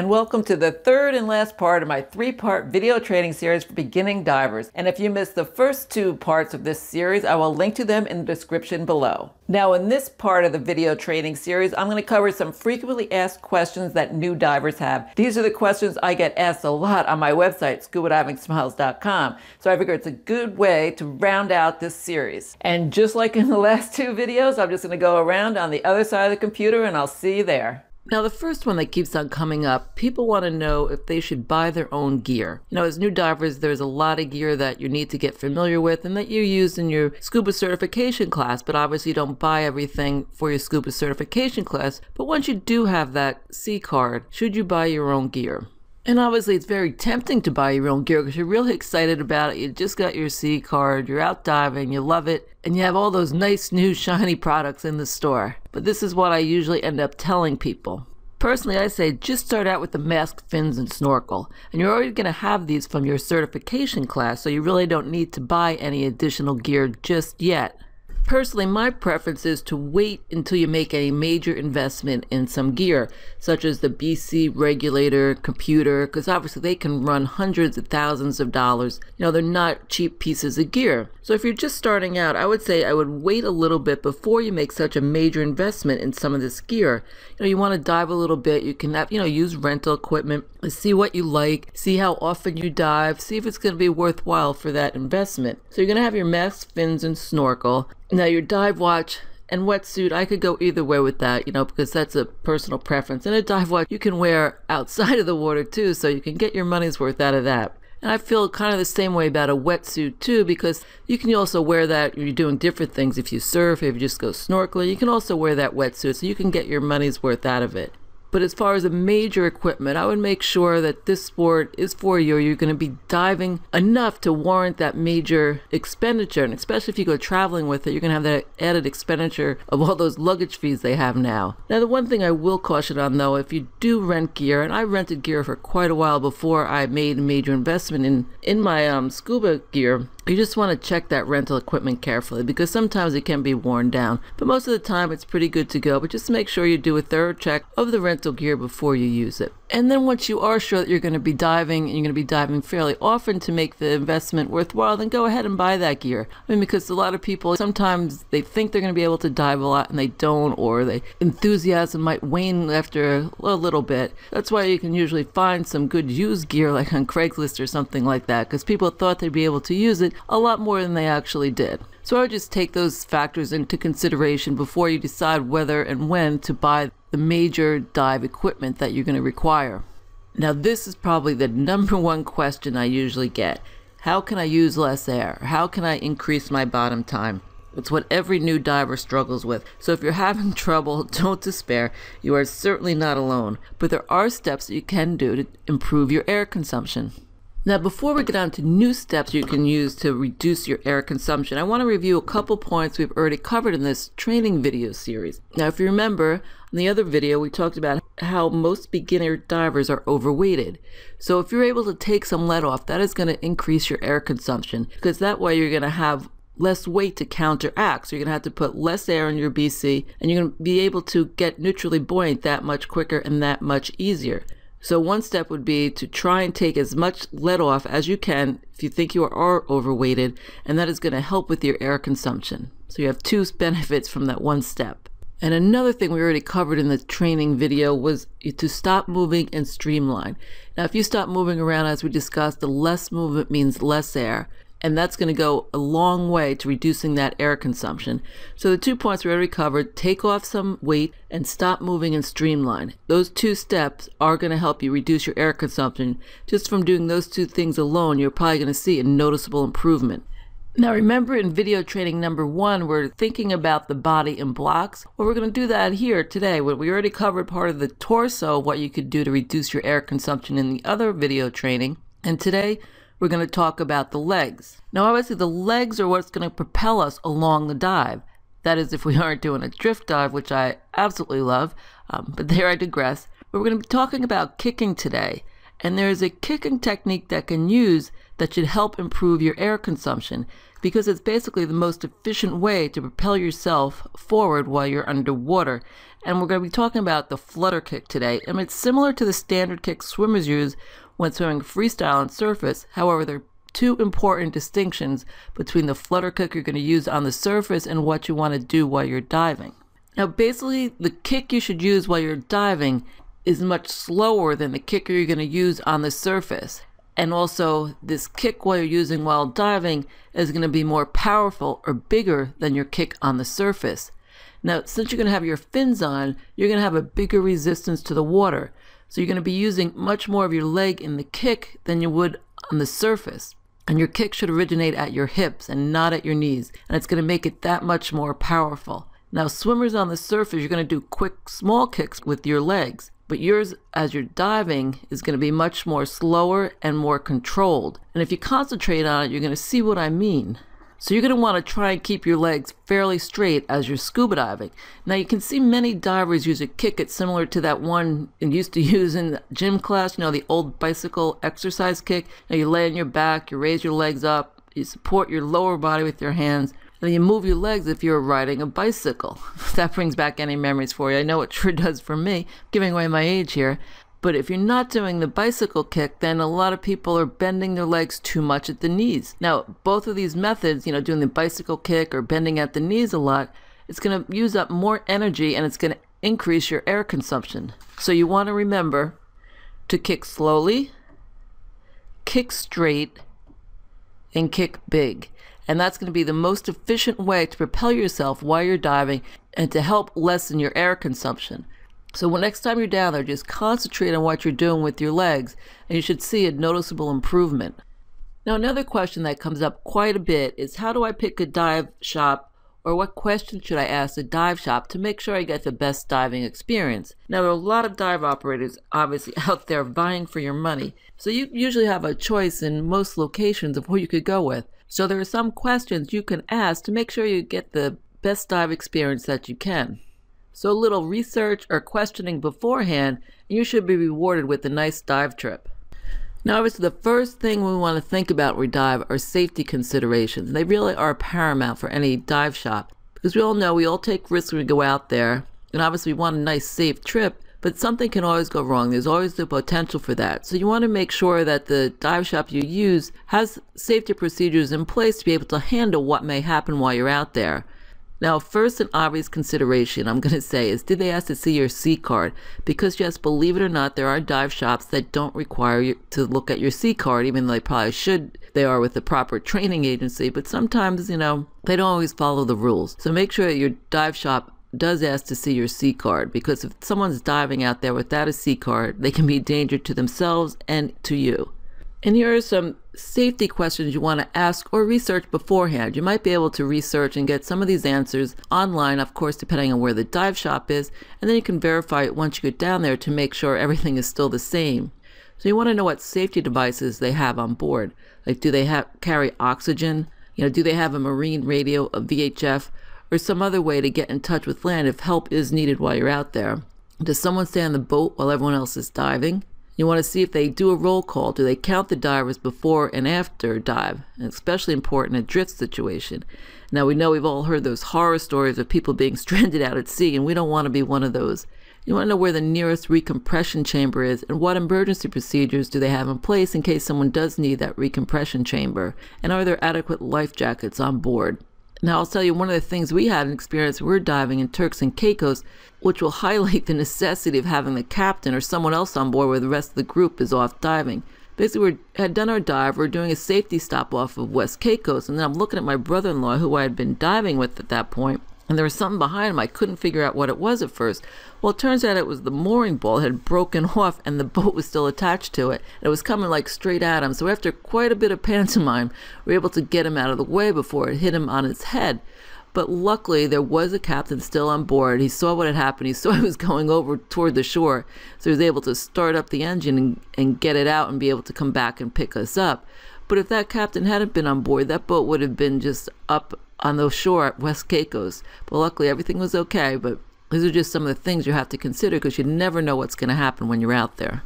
and welcome to the third and last part of my three-part video training series for beginning divers. And if you missed the first two parts of this series, I will link to them in the description below. Now in this part of the video training series, I'm going to cover some frequently asked questions that new divers have. These are the questions I get asked a lot on my website, scubadivingsmiles.com. So I figure it's a good way to round out this series. And just like in the last two videos, I'm just going to go around on the other side of the computer and I'll see you there. Now the first one that keeps on coming up, people want to know if they should buy their own gear. You know, as new divers, there's a lot of gear that you need to get familiar with and that you use in your scuba certification class, but obviously you don't buy everything for your scuba certification class. But once you do have that C card, should you buy your own gear? And obviously it's very tempting to buy your own gear because you're really excited about it. You just got your C card, you're out diving, you love it, and you have all those nice new shiny products in the store. But this is what I usually end up telling people. Personally, I say just start out with the mask, fins, and snorkel. And you're already going to have these from your certification class, so you really don't need to buy any additional gear just yet. Personally, my preference is to wait until you make a major investment in some gear, such as the BC regulator, computer, because obviously they can run hundreds of thousands of dollars. You know, they're not cheap pieces of gear. So if you're just starting out, I would say I would wait a little bit before you make such a major investment in some of this gear. You know, you want to dive a little bit, you can have, use rental equipment, see what you like, see how often you dive, see if it's going to be worthwhile for that investment. So you're going to have your mask, fins, and snorkel. Now your dive watch and wetsuit, I could go either way with that, because that's a personal preference. And a dive watch you can wear outside of the water too, so you can get your money's worth out of that. And I feel kind of the same way about a wetsuit too, because you can also wear that when you're doing different things. If you surf, if you just go snorkeling, you can also wear that wetsuit, so you can get your money's worth out of it. But as far as a major equipment, I would make sure that this sport is for you, or you're going to be diving enough to warrant that major expenditure. And especially if you go traveling with it, you're going to have that added expenditure of all those luggage fees they have now. Now, the one thing I will caution on though, if you do rent gear, and I rented gear for quite a while before I made a major investment in my scuba gear, you just want to check that rental equipment carefully because sometimes it can be worn down. But most of the time it's pretty good to go, but just make sure you do a thorough check of the rental gear before you use it. And then once you are sure that you're going to be diving, and you're going to be diving fairly often to make the investment worthwhile, then go ahead and buy that gear. I mean, because a lot of people, sometimes they think they're going to be able to dive a lot and they don't, or the enthusiasm might wane after a little bit. That's why you can usually find some good used gear like on Craigslist or something like that, because people thought they'd be able to use it a lot more than they actually did. So I would just take those factors into consideration before you decide whether and when to buy the major dive equipment that you're going to require. Now this is probably the number one question I usually get. How can I use less air? How can I increase my bottom time? It's what every new diver struggles with. So if you're having trouble, don't despair. You are certainly not alone. But there are steps that you can do to improve your air consumption. Now, before we get on to new steps you can use to reduce your air consumption, I want to review a couple points we've already covered in this training video series. Now, if you remember, in the other video, we talked about how most beginner divers are overweighted. So if you're able to take some lead off, that is going to increase your air consumption, because that way you're going to have less weight to counteract. So you're going to have to put less air in your BC, and you're going to be able to get neutrally buoyant that much quicker and that much easier. So one step would be to try and take as much lead off as you can if you think you are overweighted, and that is going to help with your air consumption. So you have two benefits from that one step. And another thing we already covered in the training video was to stop moving and streamline. Now if you stop moving around, as we discussed, the less movement means less air. And that's going to go a long way to reducing that air consumption. So the 2 points we already covered, take off some weight and stop moving and streamline. Those two steps are going to help you reduce your air consumption. Just from doing those two things alone, you're probably going to see a noticeable improvement. Now remember, in video training number 1, we're thinking about the body in blocks. Well, we're going to do that here today. We already covered part of the torso, what you could do to reduce your air consumption in the other video training. And today, we're going to talk about the legs. Now obviously the legs are what's going to propel us along the dive. That is if we aren't doing a drift dive, which I absolutely love, but there I digress. But we're going to be talking about kicking today. And there is a kicking technique that can use that should help improve your air consumption, because it's basically the most efficient way to propel yourself forward while you're underwater. And we're going to be talking about the flutter kick today. I mean, it's similar to the standard kick swimmers use when swimming freestyle on surface. However, there are two important distinctions between the flutter kick you're going to use on the surface and what you want to do while you're diving. Now, basically, the kick you should use while you're diving is much slower than the kick you're going to use on the surface. And also, this kick while you're using while diving is going to be more powerful or bigger than your kick on the surface. Now, since you're going to have your fins on, you're going to have a bigger resistance to the water. So you're going to be using much more of your leg in the kick than you would on the surface. And your kick should originate at your hips and not at your knees. And it's going to make it that much more powerful. Now, swimmers on the surface, you're going to do quick, small kicks with your legs. But yours, as you're diving, is going to be much more slower and more controlled. And if you concentrate on it, you're going to see what I mean. So you're going to want to try and keep your legs fairly straight as you're scuba diving. Now, you can see many divers use a kick. It's similar to that one you used to use in gym class, you know, the old bicycle exercise kick. Now, you lay on your back, you raise your legs up, you support your lower body with your hands, and then you move your legs if you're riding a bicycle. If that brings back any memories for you. I know it sure does for me, giving away my age here. But if you're not doing the bicycle kick, then a lot of people are bending their legs too much at the knees. Now, both of these methods, you know, doing the bicycle kick or bending at the knees a lot, it's going to use up more energy and it's going to increase your air consumption. So you want to remember to kick slowly, kick straight, and kick big. And that's going to be the most efficient way to propel yourself while you're diving and to help lessen your air consumption. So next time you're down there, just concentrate on what you're doing with your legs, and you should see a noticeable improvement. Now, another question that comes up quite a bit is, how do I pick a dive shop, or what questions should I ask a dive shop to make sure I get the best diving experience? Now, there are a lot of dive operators obviously out there vying for your money, so you usually have a choice in most locations of who you could go with. So there are some questions you can ask to make sure you get the best dive experience that you can. So a little research or questioning beforehand, and you should be rewarded with a nice dive trip. Now, obviously, the first thing we want to think about when we dive are safety considerations. They really are paramount for any dive shop, because we all know we all take risks when we go out there, and obviously we want a nice, safe trip, but something can always go wrong. There's always the potential for that. So you want to make sure that the dive shop you use has safety procedures in place to be able to handle what may happen while you're out there. Now, first and obvious consideration I'm going to say is, did they ask to see your C card? Because yes, believe it or not, there are dive shops that don't require you to look at your C card, even though they probably should. They are with the proper training agency, but sometimes, you know, they don't always follow the rules. So make sure that your dive shop does ask to see your C card, because if someone's diving out there without a C card, they can be a danger to themselves and to you. And here are some safety questions you want to ask or research beforehand. You might be able to research and get some of these answers online, of course, depending on where the dive shop is, and then you can verify it once you get down there to make sure everything is still the same. So you want to know what safety devices they have on board. Like, do they carry oxygen? You know, do they have a marine radio, a VHF, or some other way to get in touch with land if help is needed while you're out there? Does someone stay on the boat while everyone else is diving? You want to see if they do a roll call. Do they count the divers before and after dive? And especially important in a drift situation. Now, we know we've all heard those horror stories of people being stranded out at sea, and we don't want to be one of those. You want to know where the nearest recompression chamber is and what emergency procedures do they have in place in case someone does need that recompression chamber. And are there adequate life jackets on board? Now, I'll tell you one of the things we had an experience, we're diving in Turks and Caicos, which will highlight the necessity of having the captain or someone else on board where the rest of the group is off diving. Basically, we had done our dive, we're doing a safety stop off of West Caicos, and then I'm looking at my brother-in-law, who I had been diving with at that point, and there was something behind him. I couldn't figure out what it was at first. Well, it turns out it was the mooring ball had broken off and the boat was still attached to it. It was coming like straight at him. So after quite a bit of pantomime, we were able to get him out of the way before it hit him on his head. But luckily, there was a captain still on board. He saw what had happened. He saw it was going over toward the shore. So he was able to start up the engine and get it out and be able to come back and pick us up. But if that captain hadn't been on board, that boat would have been just up on the shore at West Caicos. But luckily, everything was okay. But these are just some of the things you have to consider, because you never know what's going to happen when you're out there.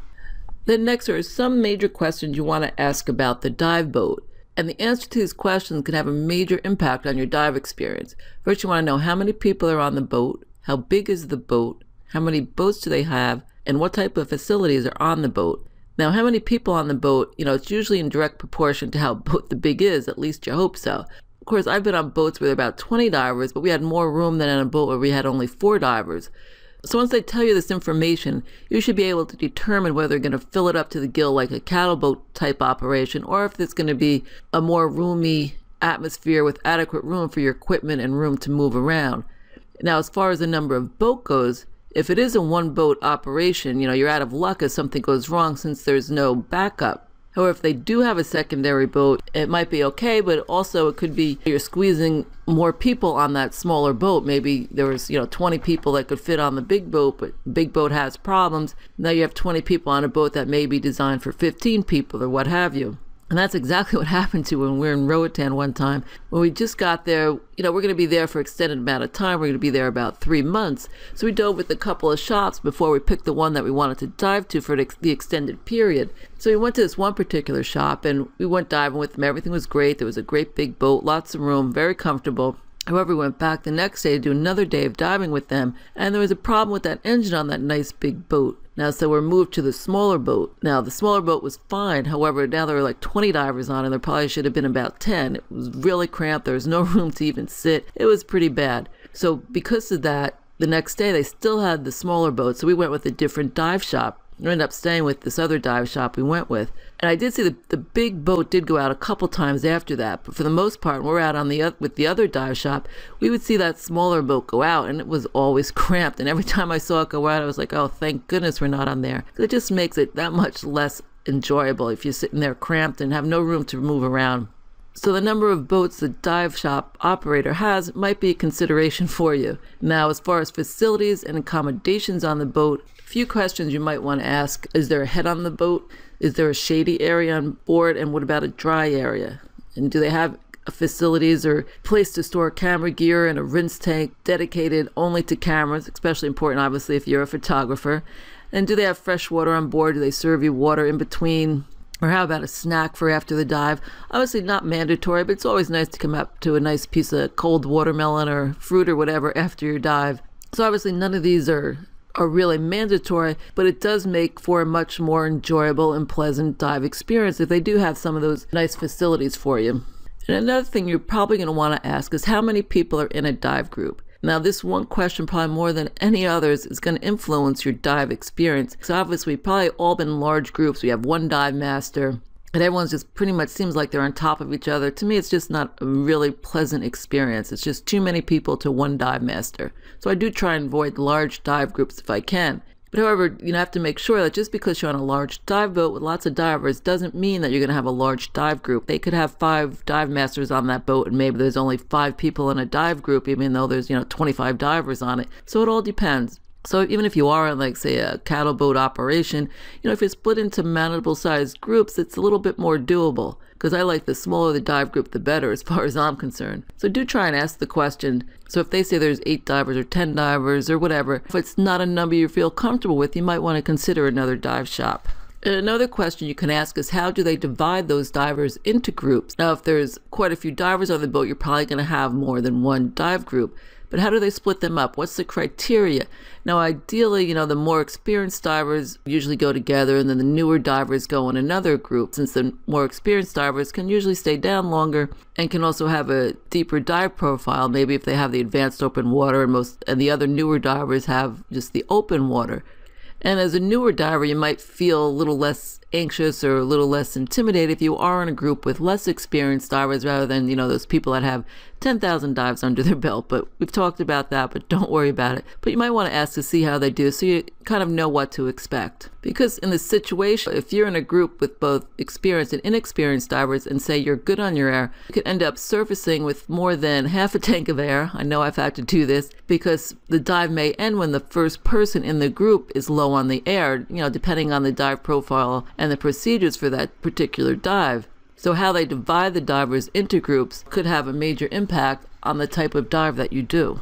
Then next are some major questions you want to ask about the dive boat. And the answer to these questions can have a major impact on your dive experience. First, you want to know how many people are on the boat, how big is the boat, how many boats do they have, and what type of facilities are on the boat. Now, how many people on the boat, it's usually in direct proportion to how the big is, at least you hope so. Of course, I've been on boats where there are about 20 divers, but we had more room than in a boat where we had only 4 divers. So once they tell you this information, you should be able to determine whether they're going to fill it up to the gill like a cattle boat type operation, or if it's going to be a more roomy atmosphere with adequate room for your equipment and room to move around. Now, as far as the number of boat goes, if it is a one boat operation, you're out of luck if something goes wrong since there's no backup. However, if they do have a secondary boat, it might be okay, but also it could be you're squeezing more people on that smaller boat. Maybe there was, 20 people that could fit on the big boat, but the big boat has problems. Now you have 20 people on a boat that may be designed for 15 people or what have you. And that's exactly what happened to when we were in Roatan one time. When we just got there, we're going to be there for an extended amount of time. We're going to be there about 3 months. So we dove with a couple of shops before we picked the one that we wanted to dive to for the extended period. So we went to this one particular shop and we went diving with them. Everything was great. There was a great big boat, lots of room, very comfortable. However, we went back the next day to do another day of diving with them, and there was a problem with that engine on that nice big boat. Now, so we're moved to the smaller boat. Now, the smaller boat was fine. However, now there were like 20 divers on, and there probably should have been about 10. It was really cramped. There was no room to even sit. It was pretty bad. So because of that, the next day they still had the smaller boat, so we went with a different dive shop. We ended up staying with this other dive shop we went with. And I did see the big boat did go out a couple times after that. But for the most part, when we're out on with the other dive shop, we would see that smaller boat go out, and it was always cramped. And every time I saw it go out, I was like, oh, thank goodness we're not on there. It just makes it that much less enjoyable if you're sitting there cramped and have no room to move around. So the number of boats the dive shop operator has might be a consideration for you. Now, as far as facilities and accommodations on the boat, a few questions you might want to ask. Is there a head on the boat? Is there a shady area on board? And what about a dry area? And do they have facilities or place to store camera gear and a rinse tank dedicated only to cameras, especially important, obviously, if you're a photographer? And do they have fresh water on board? Do they serve you water in between? Or how about a snack for after the dive? Obviously not mandatory, but it's always nice to come up to a nice piece of cold watermelon or fruit or whatever after your dive. So obviously none of these are really mandatory, but it does make for a much more enjoyable and pleasant dive experience if they do have some of those nice facilities for you. And another thing you're probably going to want to ask is how many people are in a dive group? Now, this one question, probably more than any others, is going to influence your dive experience. So obviously, we've probably all been in large groups. We have one dive master, and everyone's just pretty much seems like they're on top of each other. To me, it's just not a really pleasant experience. It's just too many people to one dive master. So I do try and avoid large dive groups if I can. But however, you have to make sure that just because you're on a large dive boat with lots of divers doesn't mean that you're going to have a large dive group. They could have 5 dive masters on that boat, and maybe there's only 5 people in a dive group, even though there's 25 divers on it. So it all depends. So even if you are on, like, say, a cattle boat operation, if you're split into manageable sized groups, it's a little bit more doable. Because I like the smaller the dive group, the better, as far as I'm concerned. So do try and ask the question. So if they say there's 8 divers or 10 divers or whatever, if it's not a number you feel comfortable with, you might want to consider another dive shop. And another question you can ask is, how do they divide those divers into groups? Now, if there's quite a few divers on the boat, you're probably going to have more than one dive group. But how do they split them up? What's the criteria? Now, ideally, the more experienced divers usually go together, and then the newer divers go in another group, since the more experienced divers can usually stay down longer and can also have a deeper dive profile, maybe if they have the advanced open water, and the other newer divers have just the open water. And as a newer diver, you might feel a little less anxious or a little less intimidated if you are in a group with less experienced divers rather than, those people that have 10,000 dives under their belt. But we've talked about that, but don't worry about it. But you might want to ask to see how they do so you kind of know what to expect. Because in this situation, if you're in a group with both experienced and inexperienced divers and say you're good on your air, you could end up surfacing with more than half a tank of air. I know I've had to do this because the dive may end when the first person in the group is low on the air, depending on the dive profile and the procedures for that particular dive. So how they divide the divers into groups could have a major impact on the type of dive that you do.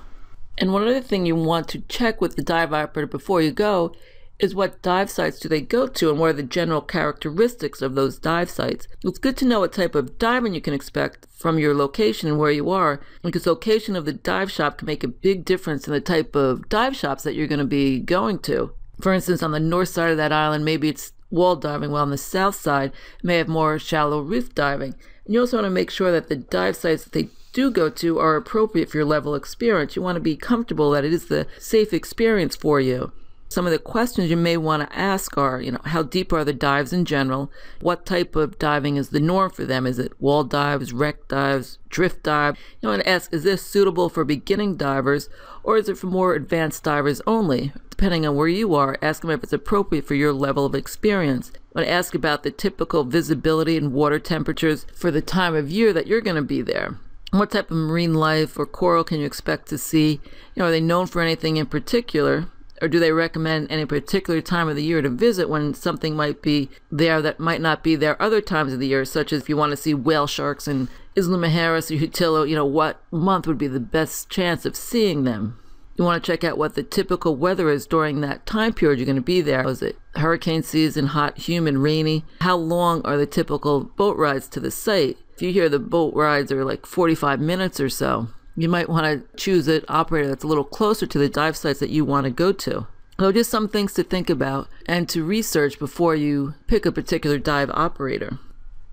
And one other thing you want to check with the dive operator before you go is what dive sites do they go to and what are the general characteristics of those dive sites. It's good to know what type of diving you can expect from your location and where you are, because location of the dive shop can make a big difference in the type of dive shops that you're going to be going to. For instance, on the north side of that island, maybe it's wall diving, while on the south side, it may have more shallow reef diving. And you also want to make sure that the dive sites that they do go to are appropriate for your level of experience. You want to be comfortable that it is the safe experience for you. Some of the questions you may want to ask are, how deep are the dives in general? What type of diving is the norm for them? Is it wall dives, wreck dives, drift dive? You want to ask, is this suitable for beginning divers, or is it for more advanced divers only? Depending on where you are, ask them if it's appropriate for your level of experience. You want to ask about the typical visibility and water temperatures for the time of year that you're going to be there. What type of marine life or coral can you expect to see? Are they known for anything in particular? Or do they recommend any particular time of the year to visit when something might be there that might not be there other times of the year, such as if you want to see whale sharks in Isla Mujeres or Utillo, what month would be the best chance of seeing them? You want to check out what the typical weather is during that time period you're going to be there. Is it hurricane season, hot, humid, rainy? How long are the typical boat rides to the site? If you hear the boat rides are like 45 minutes or so, you might want to choose an operator that's a little closer to the dive sites that you want to go to. So just some things to think about and to research before you pick a particular dive operator.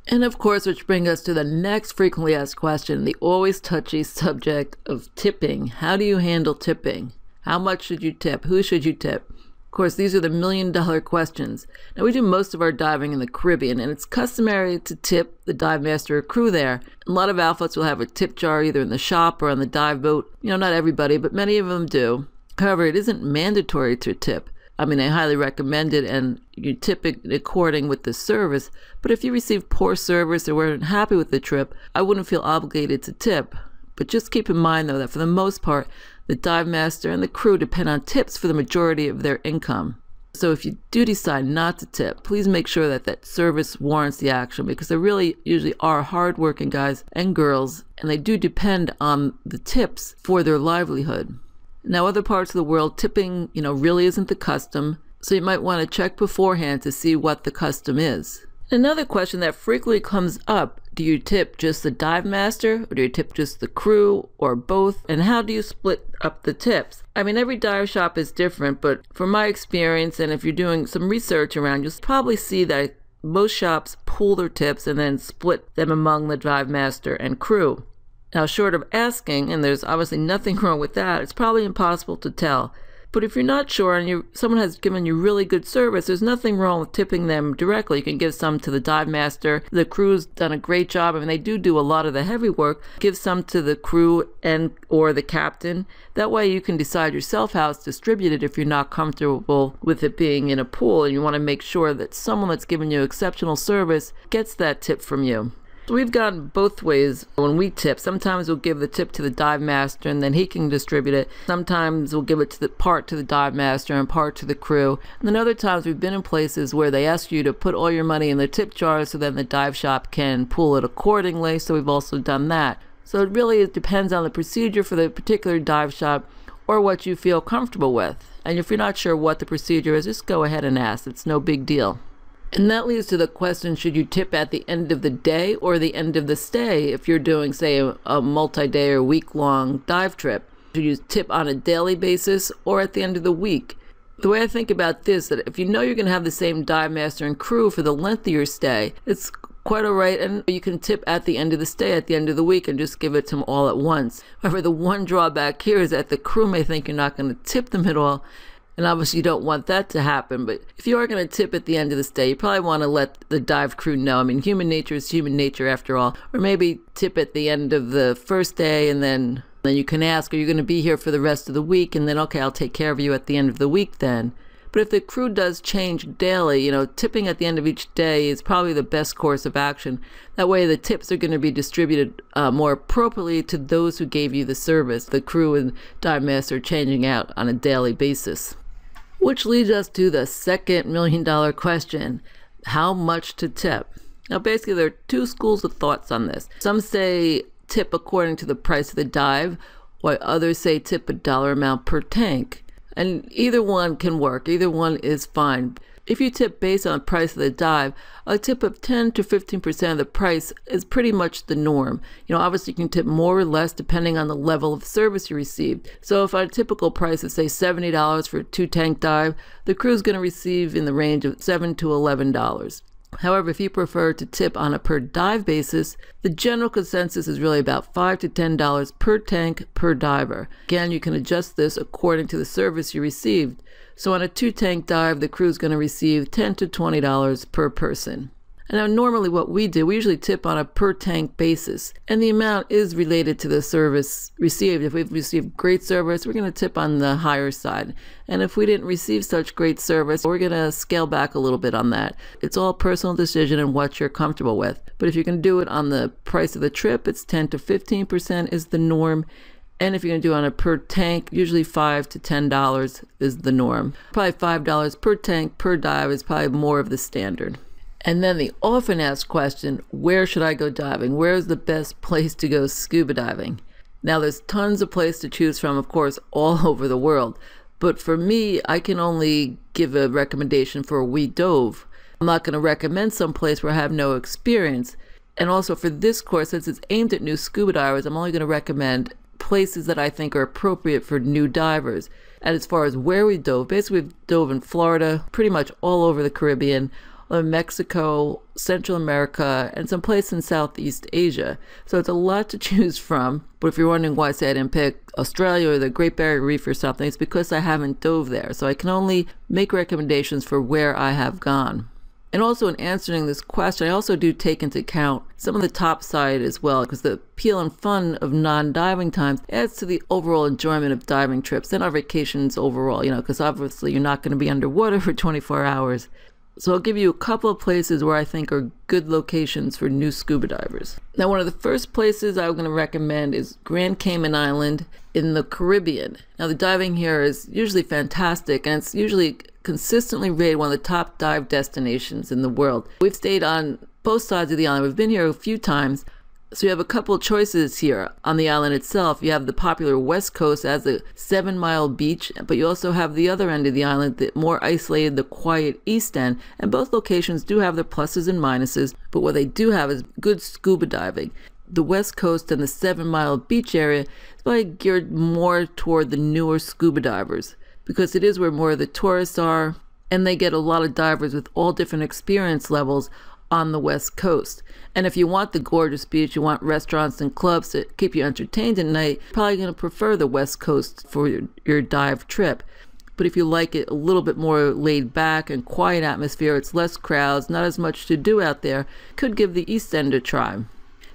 And of course, which brings us to the next frequently asked question, the always touchy subject of tipping. How do you handle tipping? How much should you tip? Who should you tip? Of course, these are the million-dollar questions. Now, we do most of our diving in the Caribbean, and it's customary to tip the dive master or crew there. A lot of outfits will have a tip jar either in the shop or on the dive boat. Not everybody, but many of them do. However, it isn't mandatory to tip. I highly recommend it, and you tip it according with the service. But if you receive poor service or weren't happy with the trip, I wouldn't feel obligated to tip. But just keep in mind, though, that for the most part, the dive master and the crew depend on tips for the majority of their income. So if you do decide not to tip, please make sure that that service warrants the action, because they really usually are hardworking guys and girls, and they do depend on the tips for their livelihood. Now, other parts of the world, tipping, really isn't the custom, so you might want to check beforehand to see what the custom is. Another question that frequently comes up, do you tip just the dive master, or do you tip just the crew, or both? And how do you split up the tips? Every dive shop is different, but from my experience, and if you're doing some research around, you'll probably see that most shops pool their tips and then split them among the dive master and crew. Now, short of asking, and there's obviously nothing wrong with that, it's probably impossible to tell. But if you're not sure and someone has given you really good service, there's nothing wrong with tipping them directly. You can give some to the dive master. The crew's done a great job. They do a lot of the heavy work. Give some to the crew and or the captain. That way you can decide yourself how it's distributed if you're not comfortable with it being in a pool, and you want to make sure that someone that's given you exceptional service gets that tip from you. We've gone both ways when we tip. Sometimes we'll give the tip to the dive master and then he can distribute it. Sometimes we'll give it to the dive master and part to the crew. And then other times we've been in places where they ask you to put all your money in the tip jar so then the dive shop can pool it accordingly. So we've also done that. So it really depends on the procedure for the particular dive shop or what you feel comfortable with. And if you're not sure what the procedure is, just go ahead and ask. It's no big deal. And that leads to the question, should you tip at the end of the day or the end of the stay if you're doing, say, a multi-day or week-long dive trip? Should you tip on a daily basis or at the end of the week? The way I think about this, that if you know you're going to have the same dive master and crew for the length of your stay, it's quite all right, and you can tip at the end of the stay, at the end of the week, and just give it to them all at once. However, the one drawback here is that the crew may think you're not going to tip them at all, and obviously you don't want that to happen. But if you are going to tip at the end of the stay, you probably want to let the dive crew know. Human nature is human nature after all. Or maybe tip at the end of the first day, and then you can ask, are you going to be here for the rest of the week? And then, okay, I'll take care of you at the end of the week then. But if the crew does change daily, tipping at the end of each day is probably the best course of action. That way the tips are going to be distributed more appropriately to those who gave you the service. The crew and dive master changing out on a daily basis. Which leads us to the second million-dollar question, how much to tip? Now basically there are two schools of thoughts on this. Some say tip according to the price of the dive, while others say tip a dollar amount per tank. And either one can work. Either one is fine. If you tip based on the price of the dive, a tip of 10 to 15% of the price is pretty much the norm. Obviously you can tip more or less depending on the level of service you received. So if a typical price is say $70 for a 2-tank dive, the crew is going to receive in the range of $7 to $11. However, if you prefer to tip on a per dive basis, the general consensus is really about $5 to $10 per tank per diver. Again, you can adjust this according to the service you received. So on a 2-tank dive, the crew is going to receive $10 to $20 per person. And now normally what we do, we usually tip on a per tank basis, and the amount is related to the service received. If we've received great service, we're going to tip on the higher side. And if we didn't receive such great service, we're going to scale back a little bit on that. It's all personal decision and what you're comfortable with. But if you can do it on the price of the trip, it's 10 to 15% is the norm. And if you're going to do it on a per tank, usually $5 to $10 is the norm. Probably $5 per tank per dive is probably more of the standard. And then the often asked question, where should I go diving? Where is the best place to go scuba diving? Now there's tons of places to choose from, of course, all over the world. But for me, I can only give a recommendation for where we dove. I'm not going to recommend some place where I have no experience. And also for this course, since it's aimed at new scuba divers, I'm only going to recommend places that I think are appropriate for new divers. And as far as where we dove, basically we've dove in Florida, pretty much all over the Caribbean, Mexico, Central America, and some place in Southeast Asia. So it's a lot to choose from. But if you're wondering why I say I didn't pick Australia or the Great Barrier Reef or something, it's because I haven't dove there. So I can only make recommendations for where I have gone. And also in answering this question, I also do take into account some of the top side as well, because the appeal and fun of non-diving times adds to the overall enjoyment of diving trips and our vacations overall, because obviously you're not going to be underwater for 24 hours. So I'll give you a couple of places where I think are good locations for new scuba divers. Now, one of the first places I'm going to recommend is Grand Cayman Island in the Caribbean. Now, the diving here is usually fantastic, and it's usually consistently rated one of the top dive destinations in the world. We've stayed on both sides of the island. We've been here a few times. So you have a couple of choices here on the island itself. You have the popular west coast as a 7-mile beach, but you also have the other end of the island, the more isolated, the quiet east end. And both locations do have their pluses and minuses, but what they do have is good scuba diving. The west coast and the 7-mile beach area is probably geared more toward the newer scuba divers, because it is where more of the tourists are, and they get a lot of divers with all different experience levels on the west coast. And if you want the gorgeous beach, you want restaurants and clubs to keep you entertained at night, you're probably going to prefer the west coast for your dive trip. But if you like it a little bit more laid back and quiet atmosphere, it's less crowds, not as much to do out there, could give the east end a try.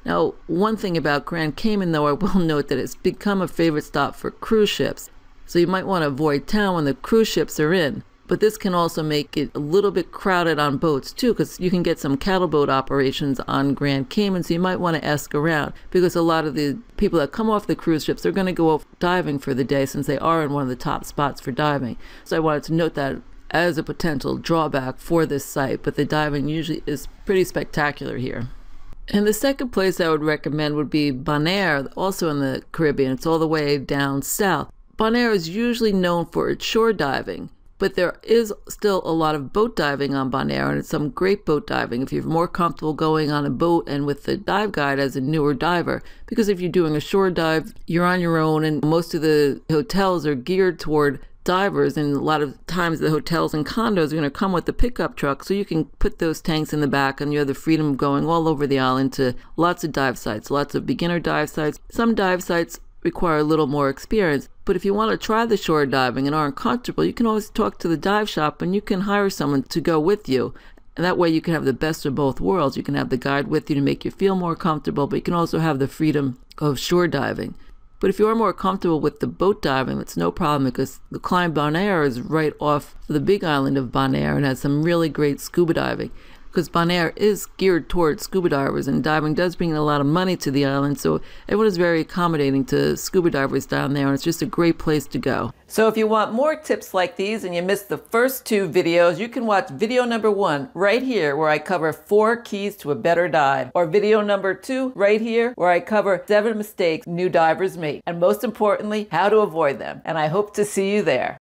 Now, one thing about Grand Cayman, though, I will note that it's become a favorite stop for cruise ships. So you might want to avoid town when the cruise ships are in. But this can also make it a little bit crowded on boats too, because you can get some cattle boat operations on Grand Cayman, so you might want to ask around, because a lot of the people that come off the cruise ships are going to go off diving for the day, since they are in one of the top spots for diving. So I wanted to note that as a potential drawback for this site, but the diving usually is pretty spectacular here. And the second place I would recommend would be Bonaire, also in the Caribbean. It's all the way down south. Bonaire is usually known for its shore diving, but there is still a lot of boat diving on Bonaire, and it's some great boat diving if you're more comfortable going on a boat and with the dive guide as a newer diver. Because if you're doing a shore dive, you're on your own, and most of the hotels are geared toward divers, and a lot of times the hotels and condos are going to come with the pickup truck, so you can put those tanks in the back, and you have the freedom of going all over the island to lots of dive sites, lots of beginner dive sites. Some dive sites require a little more experience, but if you want to try the shore diving and aren't comfortable, you can always talk to the dive shop and you can hire someone to go with you, and that way you can have the best of both worlds. You can have the guide with you to make you feel more comfortable, but you can also have the freedom of shore diving. But if you are more comfortable with the boat diving, it's no problem, because the Klein Bonaire is right off the big island of Bonaire and has some really great scuba diving. Because Bonaire is geared towards scuba divers, and diving does bring in a lot of money to the island, so everyone is very accommodating to scuba divers down there, and it's just a great place to go. So if you want more tips like these and you missed the first 2 videos, you can watch video number 1 right here, where I cover 4 keys to a better dive, or video number 2 right here, where I cover 7 mistakes new divers make, and most importantly, how to avoid them. And I hope to see you there.